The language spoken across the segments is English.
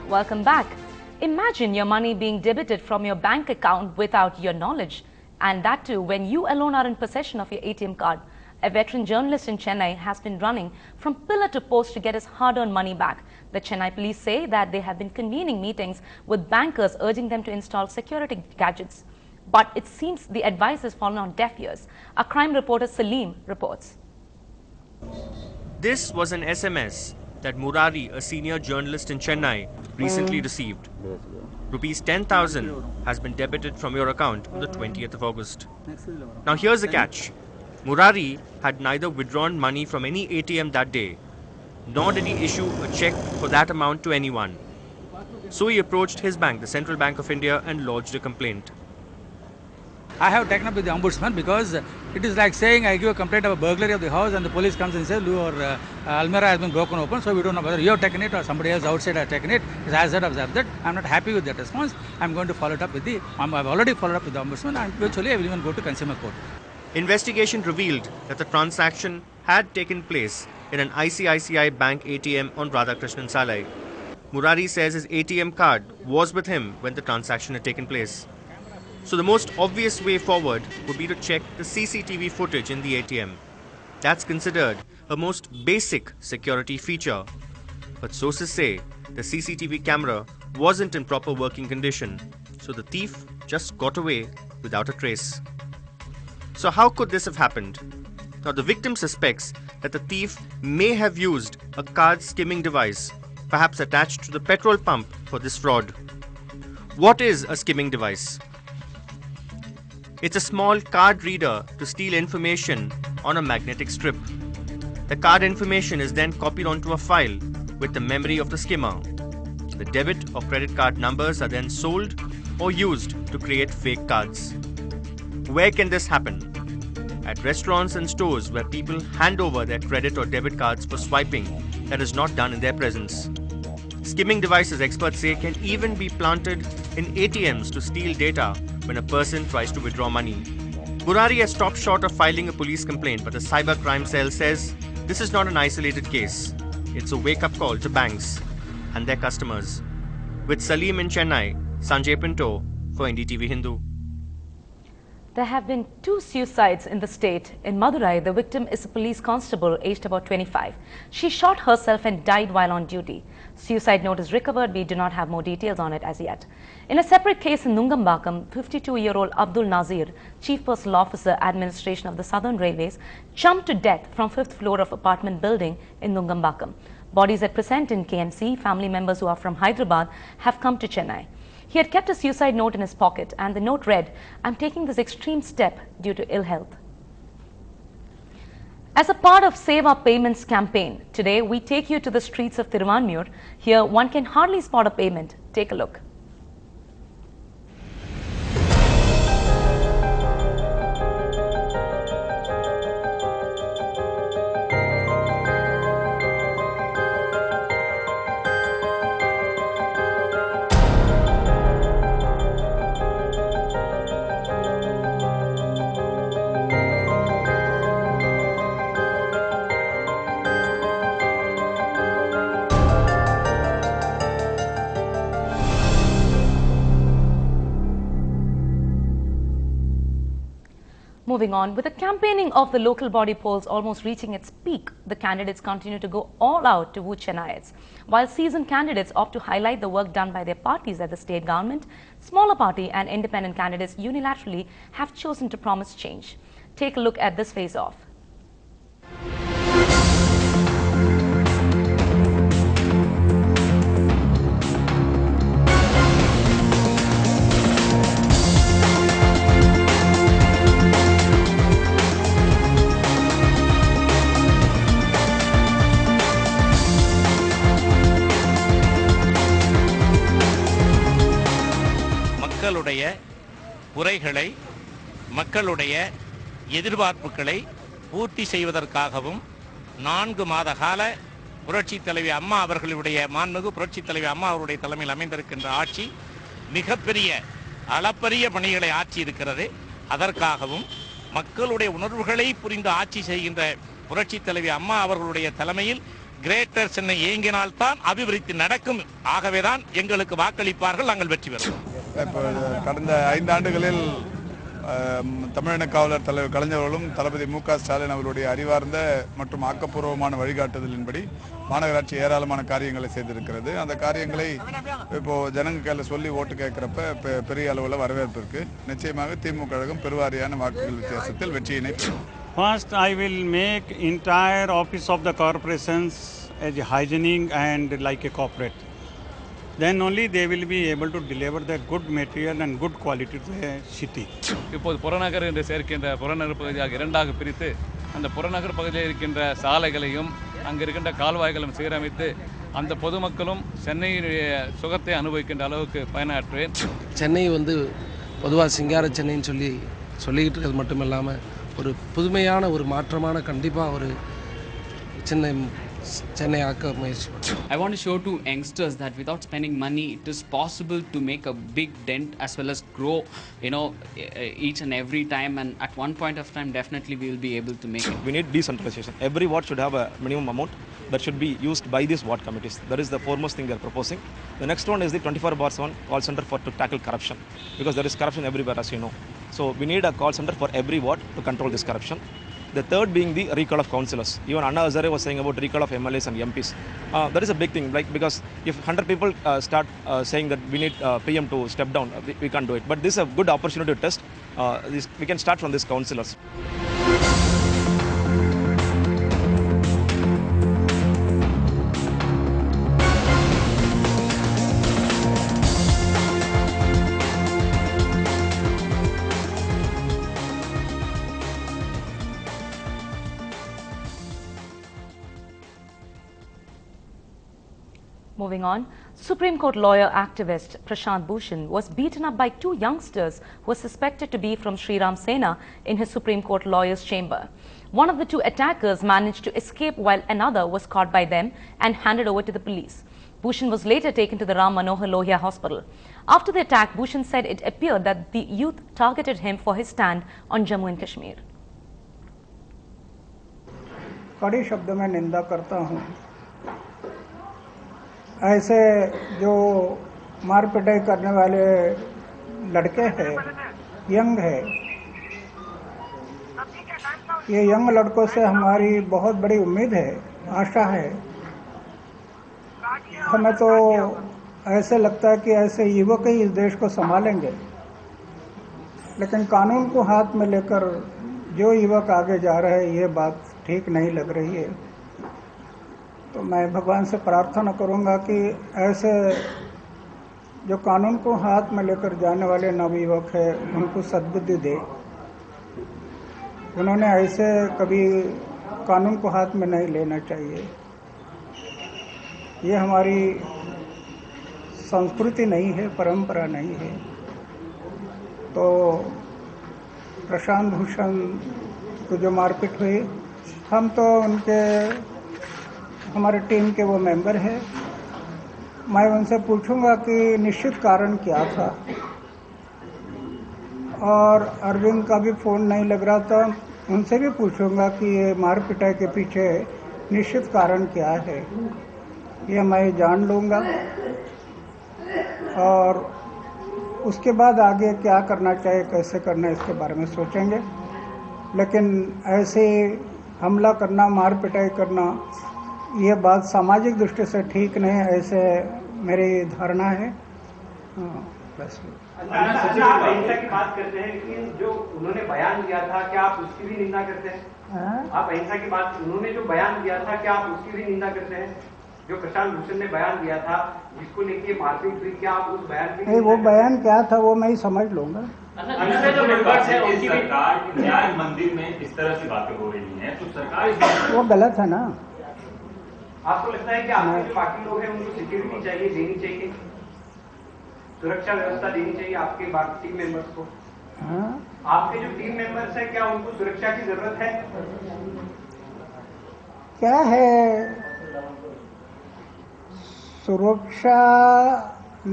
welcome back. Imagine your money being debited from your bank account without your knowledge, and that too when you alone are in possession of your ATM card. A veteran journalist in Chennai has been running from pillar to post to get his hard-earned money back. The Chennai police say that they have been convening meetings with bankers urging them to install security gadgets. But it seems the advice has fallen on deaf ears. Our crime reporter Salim reports. This was an SMS that Murari, a senior journalist in Chennai, recently received. Rupees 10,000 has been debited from your account on the 20th of August. Now here's the catch. Murari had neither withdrawn money from any ATM that day, nor did he issue a check for that amount to anyone. So he approached his bank, the Central Bank of India, and lodged a complaint. I have taken up with the ombudsman because it is like saying I give a complaint of a burglary of the house and the police comes and says your almirah has been broken open, so we don't know whether you have taken it or somebody else outside has taken it. It's as that observed that. I'm not happy with that response. I'm going to follow it up with the, I've already followed up with the ombudsman, and eventually I will even go to consumer court. Investigation revealed that the transaction had taken place in an ICICI Bank ATM on Radhakrishnan Salai. Murari says his ATM card was with him when the transaction had taken place. So the most obvious way forward would be to check the CCTV footage in the ATM. That's considered a most basic security feature. But sources say the CCTV camera wasn't in proper working condition, so the thief just got away without a trace. So how could this have happened? Now the victim suspects that the thief may have used a card skimming device, perhaps attached to the petrol pump for this fraud. What is a skimming device? It's a small card reader to steal information on a magnetic strip. The card information is then copied onto a file with the memory of the skimmer. The debit or credit card numbers are then sold or used to create fake cards. Where can this happen? At restaurants and stores where people hand over their credit or debit cards for swiping that is not done in their presence. Skimming devices, experts say, can even be planted in ATMs to steal data when a person tries to withdraw money. Murari has stopped short of filing a police complaint, but the cyber crime cell says this is not an isolated case. It's a wake-up call to banks and their customers. With Salim in Chennai, Sanjay Pinto for NDTV Hindu. There have been 2 suicides in the state. In Madurai, the victim is a police constable aged about 25. She shot herself and died while on duty. Suicide note is recovered. We do not have more details on it as yet. In a separate case in Nungambakam, 52-year-old Abdul Nazir, Chief Personal Officer, Administration of the Southern Railways, jumped to death from 5th floor of apartment building in Nungambakam. Bodies at present in KMC. Family members who are from Hyderabad have come to Chennai. He had kept a suicide note in his pocket, and the note read, "I'm taking this extreme step due to ill health." As a part of Save Our Payments campaign, today we take you to the streets of Thiruvanmiyur. Here one can hardly spot a payment. Take a look. Moving on, with the campaigning of the local body polls almost reaching its peak, the candidates continue to go all out to woo Chennaites. While seasoned candidates opt to highlight the work done by their parties at the state government, smaller party and independent candidates unilaterally have chosen to promise change. Take a look at this face-off. மக்களுடைய குறைகளை மக்களுடைய எதிர்பார்ப்புகளை பூர்த்தி செய்வதற்காகவும் 4 மாத கால புரட்சித் தலைவி அம்மா அவர்களுடைய மாண்புமிகு புரட்சித் தலைவி அம்மா அவருடைய தலைமையில் அமைந்திருக்கின்ற ஆட்சி மிகப்பெரிய அளப்பரிய பணிகளை ஆற்றி இருக்கிறது. அதற்காகவும் மக்களுடைய உணர்வுகளை புரிந்து ஆட்சி செய்கின்ற புரட்சித் தலைவி அம்மா அவர்களுடைய தலைமையில் கிரேட்டர் சென்னை இயங்கினால்தான் அபிவிருத்தி நடக்கும். ஆகவேதான் எங்களுக்கு வாக்களிப்பார்கள், நாங்கள் வெற்றி பெறுவோம். கடந்த 5 ஆண்டுகளில் தமிழின காவலர் தலைவர் கலைஞர்களும் தளபதி மு.க. ஸ்டாலின் அவர்களுடைய அறிவார்ந்த மற்றும் ஆக்கப்பூர்வமான வழிகாட்டுதலின்படி மாநகராட்சி ஏராளமான காரியங்களை செய்திருக்கிறது. அந்த காரியங்களை இப்போ ஜனங்க கையில் சொல்லி ஓட்டு கேட்கிறப்ப பெரிய அளவில் வரவேற்பு இருக்கு. நிச்சயமாக திமுக கழகம் பெருவாரியான வாக்குகள் வித்தியாசத்தில் வெற்றியினை பெறும். First, I will make entire office of the corporations as hygienic and like a corporate. Then only they will be able to deliver the good material and good quality to the city. இப்போது புறநகர் என்று சேர்க்கின்ற புறநகர் பகுதியாக 2ஆக பிரித்து அந்த புறநகர் பகுதியில் இருக்கின்ற சாலைகளையும் அங்கே இருக்கின்ற கால்வாய்களும் சீரமைத்து அந்த பொதுமக்களும் சென்னையினுடைய சுகத்தை அனுபவிக்கின்ற அளவுக்கு பயனாற்றுவேன். சென்னை பொதுவாக சிங்கார சென்னைன்னு சொல்லிக்கிட்டு இருக்கிறது மட்டும் இல்லாமல் ஒரு புதுமையான ஒரு மாற்றமான கண்டிப்பாக ஒரு சென்னை ஆக்க முயற்சி பண்ணுறேன். I want to show to youngsters that without spending money, it is possible to make a big dent as well as grow, each and every time. And at one point of time, definitely we will be able to make it. We need decentralization. Every ward should have a minimum amount that should be used by these ward committees. That is the foremost thing they are proposing. The next one is the 24/7 call center to tackle corruption, because there is corruption everywhere, as you know. So we need a call center for every ward to control this corruption. The third being the recall of councillors. Even Anna Hazare was saying about recall of MLAs and MPs. That is a big thing, because if 100 people start saying that we need PM to step down, we can't do it. But this is a good opportunity to test. We can start from these councillors. Moving on, Supreme Court lawyer activist Prashant Bhushan was beaten up by 2 youngsters who were suspected to be from Sri Ram Sena in his Supreme Court lawyer's chamber. One of the 2 attackers managed to escape while another was caught by them and handed over to the police. Bhushan was later taken to the Ram Manohar Lohia hospital. After the attack, Bhushan said it appeared that the youth targeted him for his stand on Jammu and Kashmir. कड़ी शब्द में निंदा करता हूँ ऐसे जो मार पिटाई करने वाले लड़के हैं, यंग है, ये यंग लड़कों से हमारी बहुत बड़ी उम्मीद है, आशा है। हमें तो ऐसे लगता है कि ऐसे युवक ही इस देश को संभालेंगे, लेकिन कानून को हाथ में लेकर जो युवक आगे जा रहे हैं, ये बात ठीक नहीं लग रही है। तो मैं भगवान से प्रार्थना करूंगा कि ऐसे जो कानून को हाथ में लेकर जाने वाले नवयुवक हैं, उनको सद्बुद्धि दे। उन्होंने ऐसे कभी कानून को हाथ में नहीं लेना चाहिए। ये हमारी संस्कृति नहीं है, परंपरा नहीं है। तो प्रशांत भूषण को जो मारपीट हुई, हम तो हमारे टीम के वो मेंबर हैं। मैं उनसे पूछूंगा कि निश्चित कारण क्या था, और अरविंद का भी फ़ोन नहीं लग रहा था, उनसे भी पूछूंगा कि ये मार पिटाई के पीछे निश्चित कारण क्या है। ये मैं जान लूँगा और उसके बाद आगे क्या करना चाहिए, कैसे करना है, इसके बारे में सोचेंगे। लेकिन ऐसे हमला करना, मार पिटाई करना, ये बात सामाजिक दृष्टि से ठीक नहीं है, ऐसे मेरी धारणा है। बस आप अहिंसा की बात करते हैं, लेकिन जो उन्होंने बयान दिया था, क्या आप उसकी भी निंदा करते हैं? आप अहिंसा की बात, उन्होंने जो बयान दिया था, क्या आप उसकी भी निंदा करते हैं? जो प्रशांत भूषण ने बयान दिया था, जिसको लेके मारपीट हुई, क्या आप उस बयान की? नहीं, वो बयान क्या था वो मैं ही समझ लूंगा। सरकार न्याय मंदिर में इस तरह की बातें हो रही हैं, तो सरकार वो गलत है ना। आपको लगता है कि आपके जो बाकी लोग हैं उनको सिक्योरिटी चाहिए, देनी चाहिए, सुरक्षा व्यवस्था देनी चाहिए आपके बाकी टीम मेंबर्स को? आपके जो टीम मेंबर्स हैं, क्या उनको सुरक्षा की जरूरत है? क्या है, सुरक्षा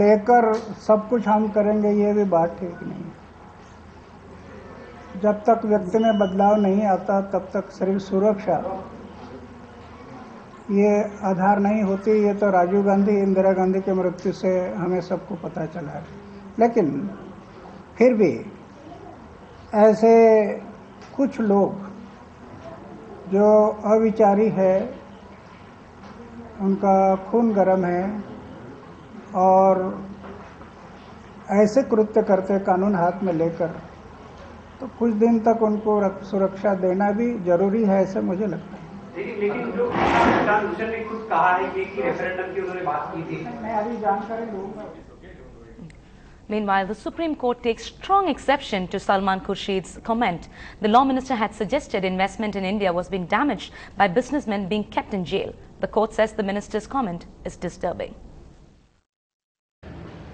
लेकर सब कुछ हम करेंगे, ये भी बात ठीक नहीं। जब तक व्यक्ति में बदलाव नहीं आता, तब तक सिर्फ सुरक्षा, ये आधार नहीं होती, ये तो राजीव गांधी इंदिरा गांधी के मृत्यु से हमें सबको पता चला है। लेकिन फिर भी ऐसे कुछ लोग जो अविचारी है, उनका खून गर्म है और ऐसे कृत्य करते कानून हाथ में लेकर, तो कुछ दिन तक उनको सुरक्षा देना भी जरूरी है, ऐसे मुझे लगता है। लेकिन जो प्रशांत भूषण ने खुद कहा है कि रेफरेंडम की उन्होंने बात की थी, मैं अभी जानकारी दूंगा। Meanwhile, the Supreme Court takes strong exception to Salman Khurshid's comment. The law minister had suggested investment in India was being damaged by businessmen being kept in jail. The court says the minister's comment is disturbing.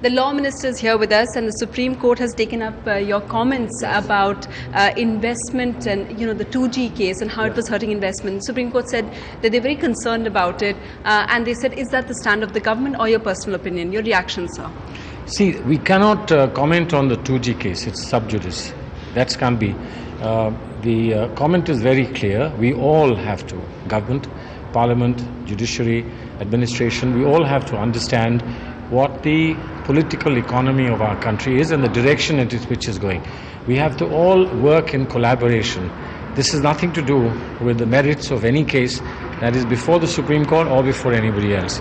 The law minister is here with us, and the Supreme Court has taken up your comments about investment and the 2G case and how it was hurting investment. The Supreme Court said that they're very concerned about it, and they said, is that the stand of the government or your personal opinion? Your reaction, sir? See, we cannot comment on the 2G case. It's sub judice. That can't be. The comment is very clear. We all have to, government, parliament, judiciary, administration, we all have to understand what the political economy of our country is and the direction in which it's going. We have to all work in collaboration. This has nothing to do with the merits of any case that is before the Supreme Court or before anybody else.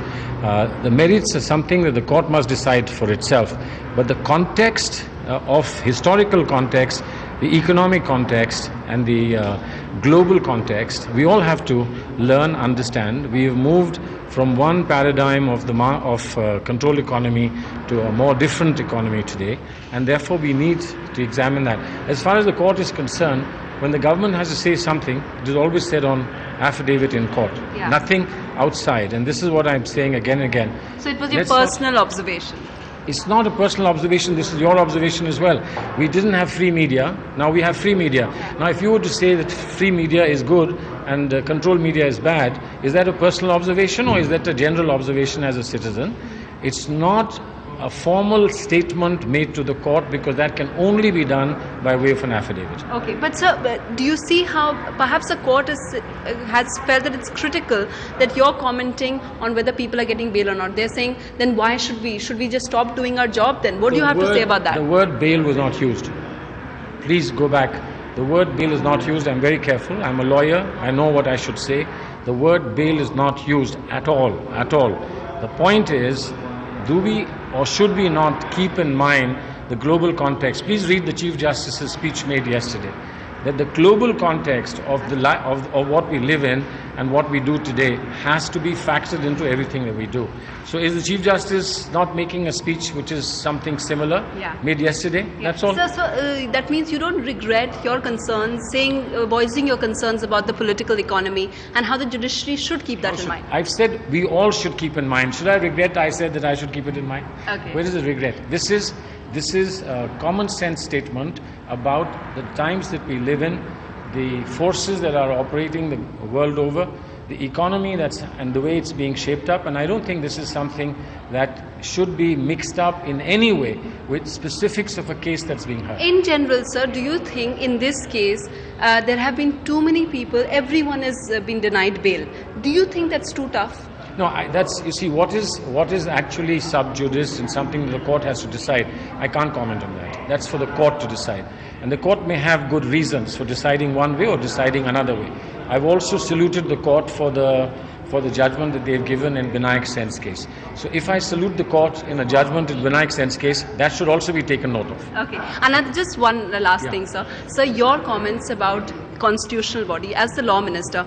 The merits are something that the court must decide for itself. But the context of historical context, the economic context and the global context, we all have to learn, understand. We have moved from one paradigm of the control economy to a more different economy today, and therefore we need to examine that. As far as the court is concerned, when the government has to say something, it is always said on affidavit in court, nothing outside, and this is what I'm saying again and again. So it was your personal observation? It's not a personal observation, this is your observation as well. We didn't have free media, now we have free media. Now if you were to say that free media is good and controlled media is bad, is that a personal observation or is that a general observation as a citizen? It's not a formal statement made to the court because that can only be done by way of an affidavit. Okay, but sir, do you see how perhaps the court has felt that it's critical that you're commenting on whether people are getting bail or not? They're saying, then why should we? Should we just stop doing our job then? What do you have to say about that? The word bail was not used. Please go back. The word bail is not used. I'm very careful. I'm a lawyer. I know what I should say. The word bail is not used at all, at all. The point is, do we or should we not keep in mind the global context? Please read the Chief Justice's speech made yesterday, that the global context of what we live in and what we do today has to be factored into everything that we do. So is the Chief Justice not making a speech which is something similar made yesterday? That's all. Sir, so that means you don't regret your concerns, voicing your concerns about the political economy and how the judiciary should keep that in mind? I've said we all should keep in mind. Should I regret I said that I should keep it in mind? Okay. Where is the regret? This is a common sense statement about the times that we live in, the forces that are operating the world over, the economy and the way it's being shaped up, and I don't think this is something that should be mixed up in any way with specifics of a case that's being heard. In general, sir, do you think in this case there have been too many people, everyone has been denied bail? Do you think that's too tough? No, you see, what is actually sub judice and something that the court has to decide, I can't comment on that. That's for the court to decide. And the court may have good reasons for deciding one way or deciding another way. I've also saluted the court for the judgment that they've given in Vinayak Sen's case. So if I salute the court in a judgment in Vinayak Sen's case, that should also be taken note of. Okay. And just one last thing, sir. Sir, your comments about constitutional body as the law minister,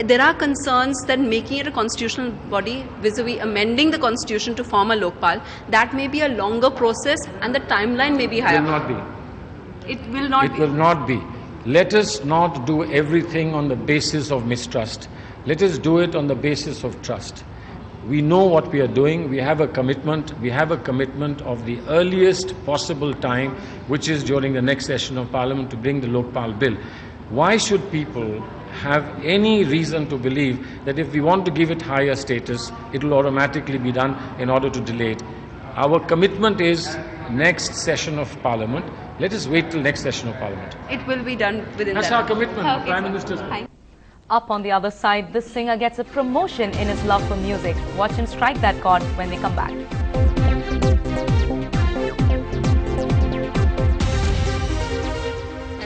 there are concerns that making it a constitutional body vis-a-vis amending the constitution to form a Lokpal, that may be a longer process and the timeline may be higher. It will not be. It will not be. It will not be. Let us not do everything on the basis of mistrust. Let us do it on the basis of trust. We know what we are doing. We have a commitment. We have a commitment of the earliest possible time, which is during the next session of Parliament, to bring the Lokpal bill. Why should people have any reason to believe that if we want to give it higher status, it will automatically be done in order to delay it? Our commitment is next session of Parliament. Let us wait till next session of Parliament. It will be done within That's that. our commitment, Okay, Prime sir. Minister's. Thank Up on the other side, this singer gets a promotion in his love for music. Watch him strike that chord when we come back.